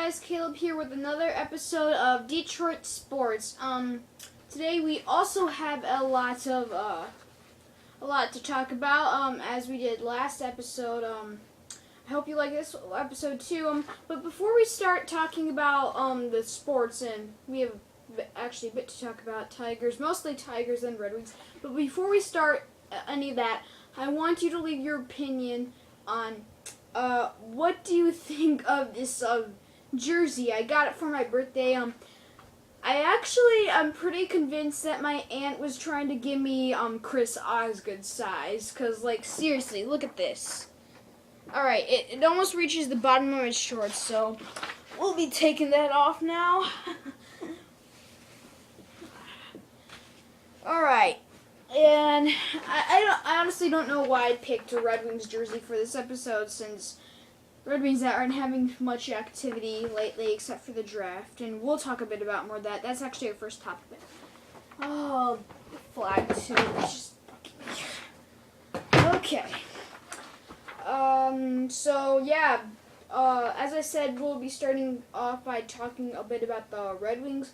guys, Caleb here with another episode of Detroit Sports. Today we also have a lot to talk about. As we did last episode. I hope you like this episode too. But before we start talking about the sports, and we have actually a bit to talk about Tigers, mostly Tigers and Red Wings. But before we start any of that, I want you to leave your opinion on what do you think of this jersey? I got it for my birthday. I'm pretty convinced that my aunt was trying to give me Chris Osgood size, cause like seriously, look at this. All right, it almost reaches the bottom of his shorts, so we'll be taking that off now. All right. And I honestly don't know why I picked a Red Wings jersey for this episode, since Red Wings aren't having much activity lately except for the draft, and we'll talk a bit about more of that. That's actually our first topic. Oh, flag too. Just okay. So yeah. As I said, we'll be starting off by talking a bit about the Red Wings.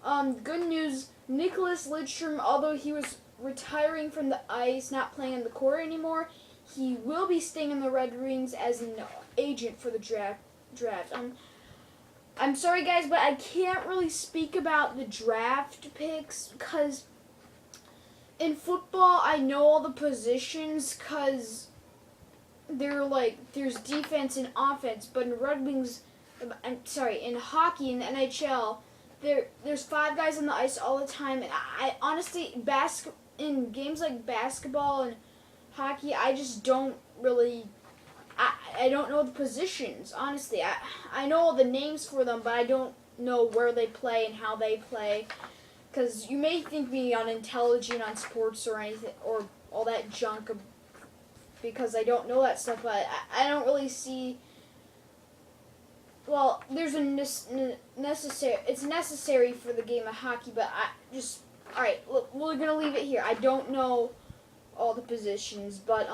Good news. Nicklas Lidstrom, although he was retiring from the ice, not playing on the court anymore, he will be staying in the Red Wings as an agent for the draft. I'm sorry guys, but I can't really speak about the draft picks because in football I know all the positions because they're like there's defense and offense, but in Red Wings, in hockey in the NHL. There's 5 guys on the ice all the time, and I honestly, in games like basketball and hockey, I just don't really, I don't know the positions, honestly. I know all the names for them, but I don't know where they play and how they play, because you may think me unintelligent on sports or anything, or all that junk, because I don't know that stuff, but I don't really see. Well, there's a necessary. It's necessary for the game of hockey, but all right. Look, we're gonna leave it here. I don't know all the positions, but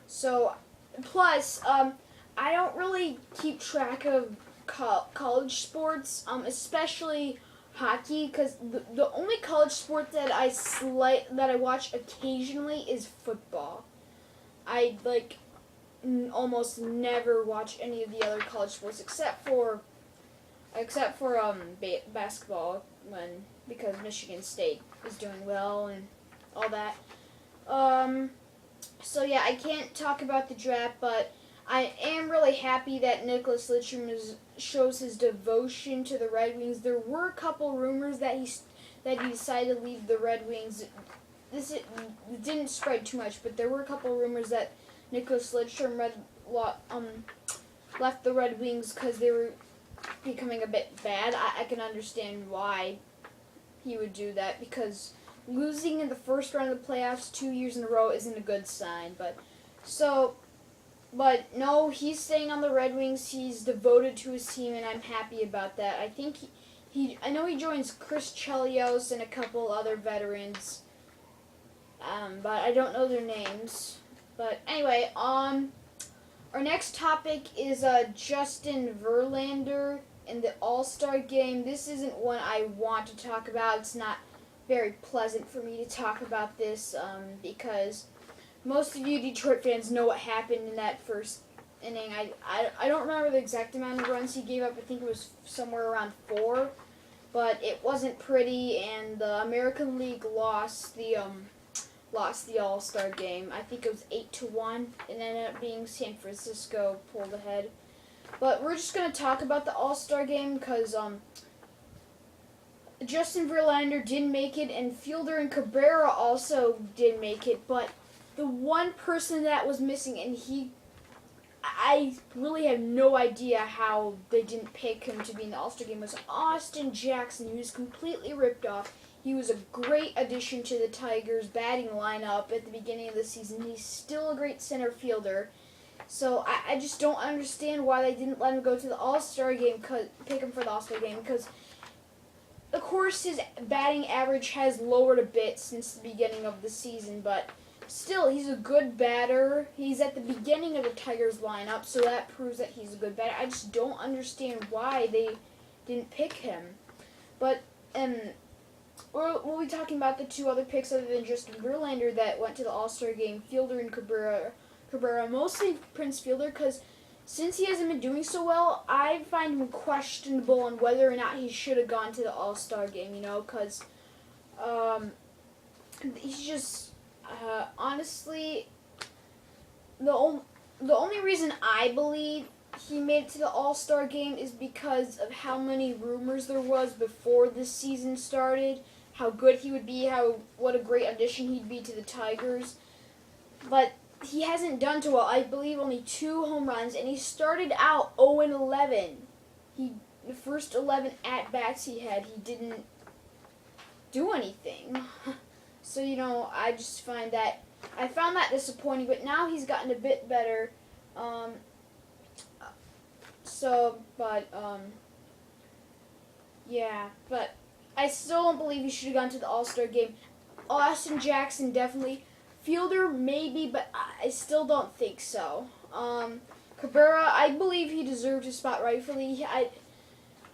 so plus I don't really keep track of college sports, especially hockey, because the only college sport that I watch occasionally is football. I almost never watch any of the other college sports except for basketball because Michigan State is doing well and all that. So yeah, I can't talk about the draft, but I am really happy that Nicklas Lidstrom shows his devotion to the Red Wings. There were a couple rumors that he decided to leave the Red Wings. It didn't spread too much, but there were a couple rumors that Nicklas Lidstrom left the Red Wings because they were becoming a bit bad. I can understand why he would do that, because losing in the first round of the playoffs 2 years in a row isn't a good sign. But no, he's staying on the Red Wings. He's devoted to his team, and I'm happy about that. I think I know he joins Chris Chelios and a couple other veterans, but I don't know their names. But anyway, our next topic is Justin Verlander in the All-Star game. This isn't one I want to talk about. It's not very pleasant for me to talk about this because most of you Detroit fans know what happened in that first inning. I don't remember the exact amount of runs he gave up. I think it was somewhere around 4, but it wasn't pretty, and the American League lost the All-Star game. I think it was 8-1, and ended up being San Francisco pulled ahead. But we're just going to talk about the All-Star game because Justin Verlander didn't make it, and Fielder and Cabrera also didn't make it. But the one person that was missing, and I really have no idea how they didn't pick him to be in the All-Star game, was Austin Jackson. He was completely ripped off. He was a great addition to the Tigers' batting lineup at the beginning of the season. He's still a great center fielder. So I just don't understand why they didn't let him go to the All-Star game, pick him for the All-Star game, because, of course, his batting average has lowered a bit since the beginning of the season, but still, he's a good batter. He's at the beginning of the Tigers lineup, so that proves that he's a good batter. I just don't understand why they didn't pick him. But we'll be talking about the two other picks other than Justin Verlander that went to the All-Star game, Fielder and Cabrera. Mostly Prince Fielder, because since he hasn't been doing so well, I find him questionable on whether or not he should have gone to the All-Star game, because he's just, honestly, the only reason I believe he made it to the All-Star game is because of how many rumors there was before this season started, how good he would be, what a great addition he'd be to the Tigers. But he hasn't done too well. I believe only 2 home runs, and he started out 0-11. The first 11 at-bats he had, he didn't do anything. So, I just found that disappointing, but now he's gotten a bit better. But I still don't believe he should have gone to the All-Star game. Austin Jackson, definitely. Fielder, maybe, but I still don't think so. Cabrera, I believe he deserved his spot rightfully.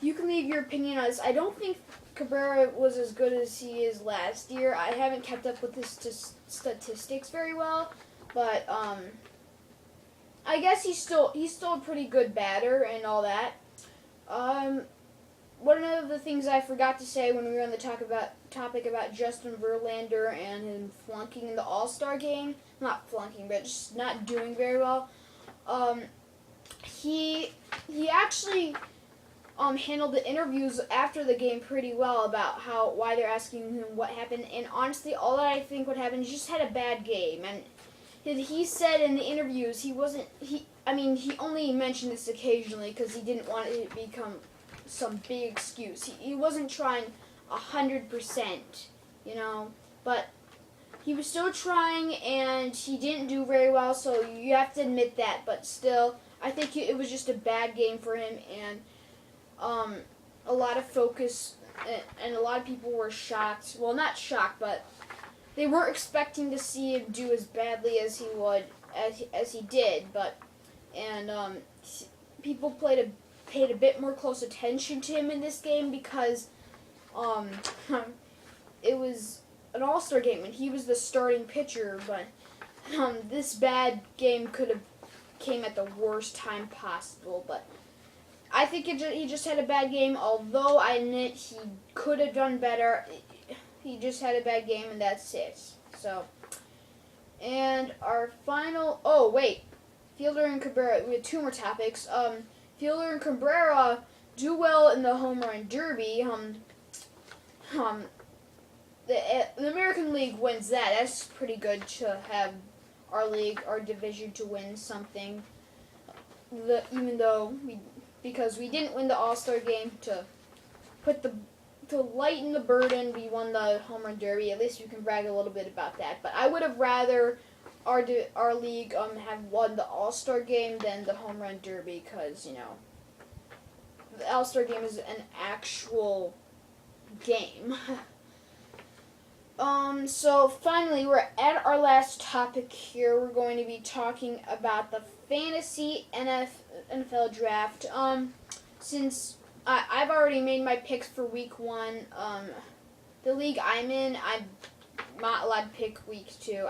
You can leave your opinion on this. I don't think Cabrera was as good as he is last year. I haven't kept up with his statistics very well, but I guess he's still a pretty good batter and all that. One of the things I forgot to say when we were on the topic about Justin Verlander and him flunking in the All-Star game, not flunking, but just not doing very well. He actually handled the interviews after the game pretty well about why they're asking him what happened. And honestly, all that I think what happened, he just had a bad game. And he said in the interviews he only mentioned this occasionally because he didn't want it to become some big excuse. He wasn't trying 100%, but he was still trying, and he didn't do very well, so you have to admit that. But still, I think it was just a bad game for him, and a lot of focus, and a lot of people were shocked. Well, not shocked, but they weren't expecting to see him do as badly as he would, as he did. People paid a bit more close attention to him in this game because it was an All-Star game and he was the starting pitcher, but this bad game could have came at the worst time possible. But I think he just had a bad game, although I admit he could have done better. He just had a bad game, and that's it. So, and our final, Fielder and Cabrera, we have 2 more topics. Fielder and Cabrera do well in the home run derby. The American League wins that. That's pretty good to have our division to win something. Because we didn't win the All-Star game, to lighten the burden, we won the home run derby. At least you can brag a little bit about that. But I would have rather our league have won the All-Star game than the home run derby, because the All-Star game is an actual game. So finally, we're at our last topic here. We're going to be talking about the fantasy NFL draft. Since I've already made my picks for week 1, the league I'm in, I'm not allowed to pick week 2.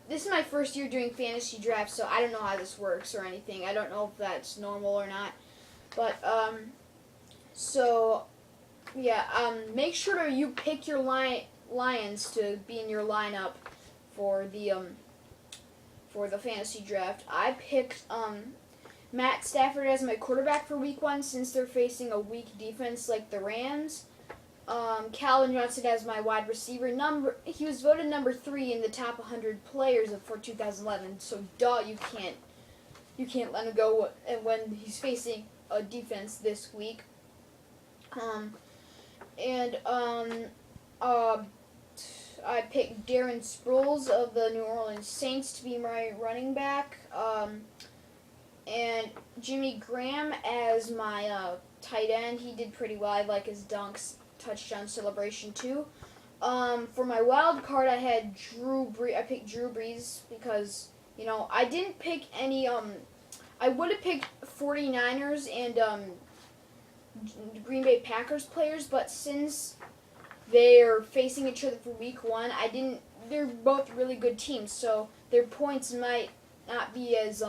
This is my first year doing fantasy drafts, so I don't know how this works or anything. I don't know if that's normal or not. But, make sure you pick your Lions to be in your lineup for the fantasy draft. I picked Matt Stafford as my quarterback for week 1 since they're facing a weak defense like the Rams. Calvin Johnson as my wide receiver. He was voted number 3 in the top 100 players for 2011. So you can't let him go when he's facing a defense this week. I picked Darren Sproles of the New Orleans Saints to be my running back. And Jimmy Graham as my tight end. He did pretty well. I like his dunks, touchdown celebration too. For my wild card, I had I picked Drew Brees because I didn't pick any. I would have picked 49ers and Green Bay Packers players, but since they're facing each other for Week 1, I didn't. They're both really good teams, so their points might not be as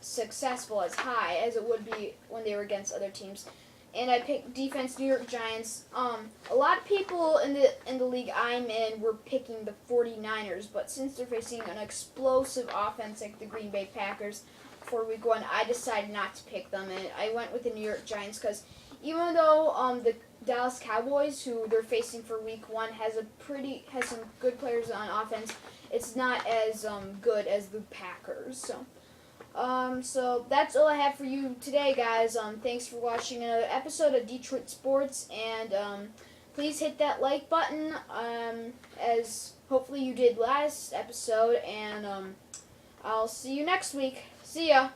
successful as high as it would be when they were against other teams. And I picked defense New York Giants. A lot of people in the league I'm in were picking the 49ers, but since they're facing an explosive offense like the Green Bay Packers for Week 1, I decided not to pick them, and I went with the New York Giants because even though the Dallas Cowboys, who they're facing for Week 1, has some good players on offense, it's not as good as the Packers. So that's all I have for you today, guys. Thanks for watching another episode of Detroit Sports, and please hit that like button, as hopefully you did last episode, and I'll see you next week. See ya!